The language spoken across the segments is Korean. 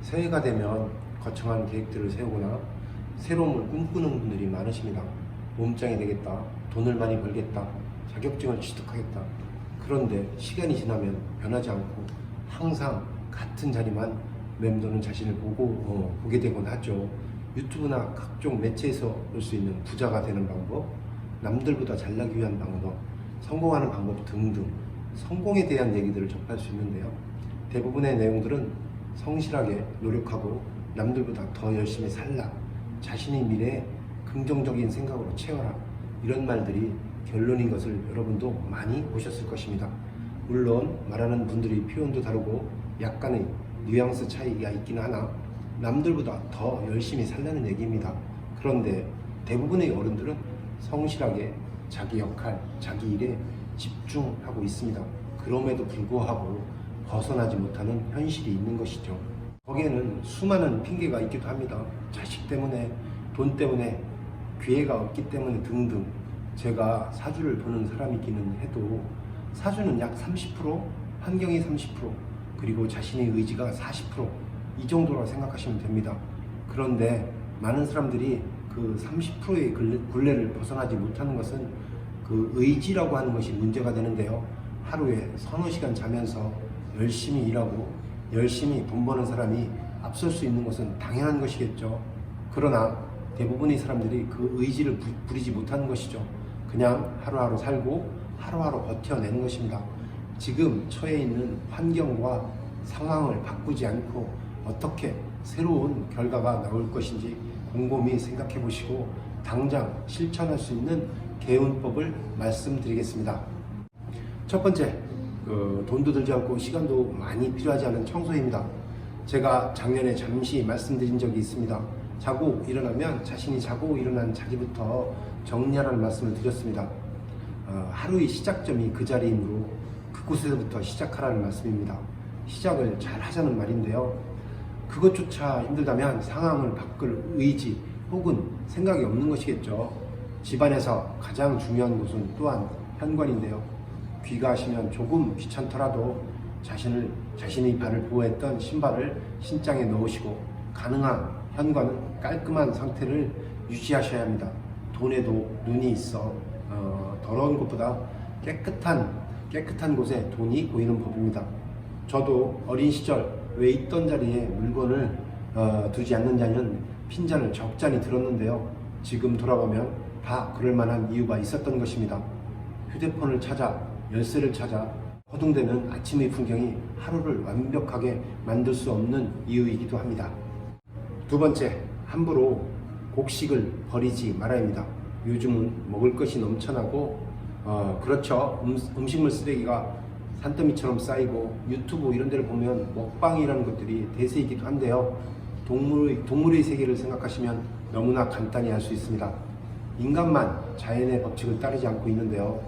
새해가 되면 거창한 계획들을 세우거나 새로움을 꿈꾸는 분들이 많으십니다. 몸짱이 되겠다, 돈을 많이 벌겠다, 자격증을 취득하겠다. 그런데 시간이 지나면 변하지 않고 항상 같은 자리만 맴도는 자신을 보게 되곤 하죠. 유튜브나 각종 매체에서 볼 수 있는 부자가 되는 방법, 남들보다 잘나기 위한 방법, 성공하는 방법 등등 성공에 대한 얘기들을 접할 수 있는데요. 대부분의 내용들은 성실하게 노력하고 남들보다 더 열심히 살라, 자신의 미래에 긍정적인 생각으로 채워라, 이런 말들이 결론인 것을 여러분도 많이 보셨을 것입니다. 물론 말하는 분들이 표현도 다르고 약간의 뉘앙스 차이가 있기는 하나 남들보다 더 열심히 살라는 얘기입니다. 그런데 대부분의 어른들은 성실하게 자기 역할, 자기 일에 집중하고 있습니다. 그럼에도 불구하고 벗어나지 못하는 현실이 있는 것이죠. 거기에는 수많은 핑계가 있기도 합니다. 자식 때문에, 돈 때문에, 기회가 없기 때문에 등등. 제가 사주를 보는 사람이기는 해도 사주는 약 30%, 환경이 30%, 그리고 자신의 의지가 40%이 정도라고 생각하시면 됩니다. 그런데 많은 사람들이 그 30%의 굴레를 벗어나지 못하는 것은 그 의지라고 하는 것이 문제가 되는데요. 하루에 서너 시간 자면서 열심히 일하고 열심히 돈 버는 사람이 앞설 수 있는 것은 당연한 것이겠죠. 그러나 대부분의 사람들이 그 의지를 부리지 못하는 것이죠. 그냥 하루하루 살고 하루하루 버텨내는 것입니다. 지금 처해 있는 환경과 상황을 바꾸지 않고 어떻게 새로운 결과가 나올 것인지 곰곰이 생각해 보시고 당장 실천할 수 있는 개운법을 말씀드리겠습니다. 첫 번째, 돈도 들지 않고 시간도 많이 필요하지 않은 청소입니다. 제가 작년에 잠시 말씀드린 적이 있습니다. 자고 일어나면 자신이 자고 일어난 자리부터 정리하라는 말씀을 드렸습니다. 하루의 시작점이 그 자리이므로 그곳에서부터 시작하라는 말씀입니다. 시작을 잘 하자는 말인데요. 그것조차 힘들다면 상황을 바꿀 의지 혹은 생각이 없는 것이겠죠. 집안에서 가장 중요한 곳은 또한 현관인데요. 귀가하시면 조금 귀찮더라도 자신의 발을 보호했던 신발을 신장에 넣으시고 가능한 현관은 깔끔한 상태를 유지하셔야 합니다. 돈에도 눈이 있어 더러운 것보다 깨끗한 곳에 돈이 보이는 법입니다. 저도 어린 시절 왜 있던 자리에 물건을 두지 않느냐는 핀잔을 적잖이 들었는데요. 지금 돌아보면 다 그럴 만한 이유가 있었던 것입니다. 휴대폰을 찾아, 열쇠를 찾아 허둥대는 아침의 풍경이 하루를 완벽하게 만들 수 없는 이유이기도 합니다. 두 번째, 함부로 곡식을 버리지 말아야합니다. 요즘은 먹을 것이 넘쳐나고 그렇죠. 음식물 쓰레기가 산더미처럼 쌓이고 유튜브 이런 데를 보면 먹방이라는 것들이 대세이기도 한데요. 동물의 세계를 생각하시면 너무나 간단히 알 수 있습니다. 인간만 자연의 법칙을 따르지 않고 있는데요.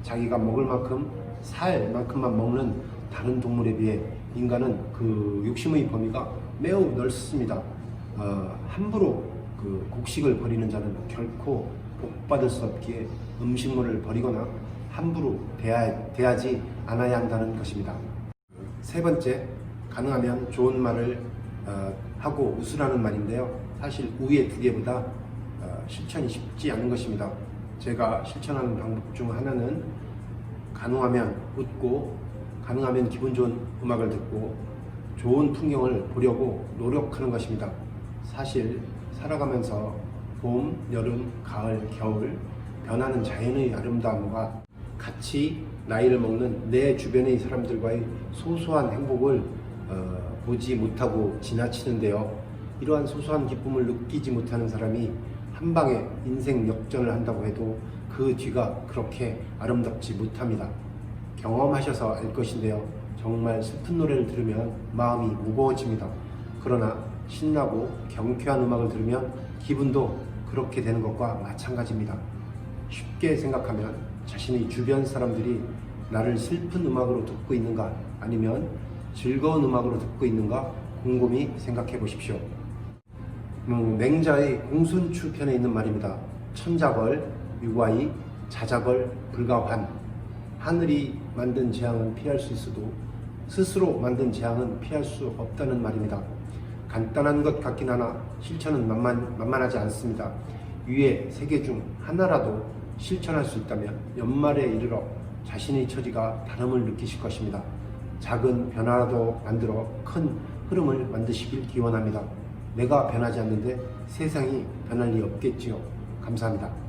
자기가 먹을 만큼 살 만큼만 먹는 다른 동물에 비해 인간은 그 욕심의 범위가 매우 넓습니다. 함부로 그 곡식을 버리는 자는 결코 복받을 수 없기에 음식물을 버리거나 함부로 대하지 않아야 한다는 것입니다. 세 번째, 가능하면 좋은 말을 하고 웃으라는 말인데요. 사실 위의 두 개보다 실천이 쉽지 않은 것입니다. 제가 실천하는 방법 중 하나는 가능하면 웃고 가능하면 기분 좋은 음악을 듣고 좋은 풍경을 보려고 노력하는 것입니다. 사실 살아가면서 봄, 여름, 가을, 겨울 변하는 자연의 아름다움과 같이 나이를 먹는 내 주변의 사람들과의 소소한 행복을 보지 못하고 지나치는데요. 이러한 소소한 기쁨을 느끼지 못하는 사람이 한 방에 인생 역전을 한다고 해도 그 뒤가 그렇게 아름답지 못합니다. 경험하셔서 알 것인데요. 정말 슬픈 노래를 들으면 마음이 무거워집니다. 그러나 신나고 경쾌한 음악을 들으면 기분도 그렇게 되는 것과 마찬가지입니다. 쉽게 생각하면 자신의 주변 사람들이 나를 슬픈 음악으로 듣고 있는가 아니면 즐거운 음악으로 듣고 있는가 곰곰이 생각해 보십시오. 맹자의 공순추 편에 있는 말입니다. 천자벌, 유과이, 자자벌, 불가환. 하늘이 만든 재앙은 피할 수 있어도 스스로 만든 재앙은 피할 수 없다는 말입니다. 간단한 것 같긴 하나 실천은 만만하지 않습니다. 위에 3개 중 하나라도 실천할 수 있다면 연말에 이르러 자신의 처지가 다름을 느끼실 것입니다. 작은 변화라도 만들어 큰 흐름을 만드시길 기원합니다. 내가 변하지 않는데 세상이 변할 리 없겠지요. 감사합니다.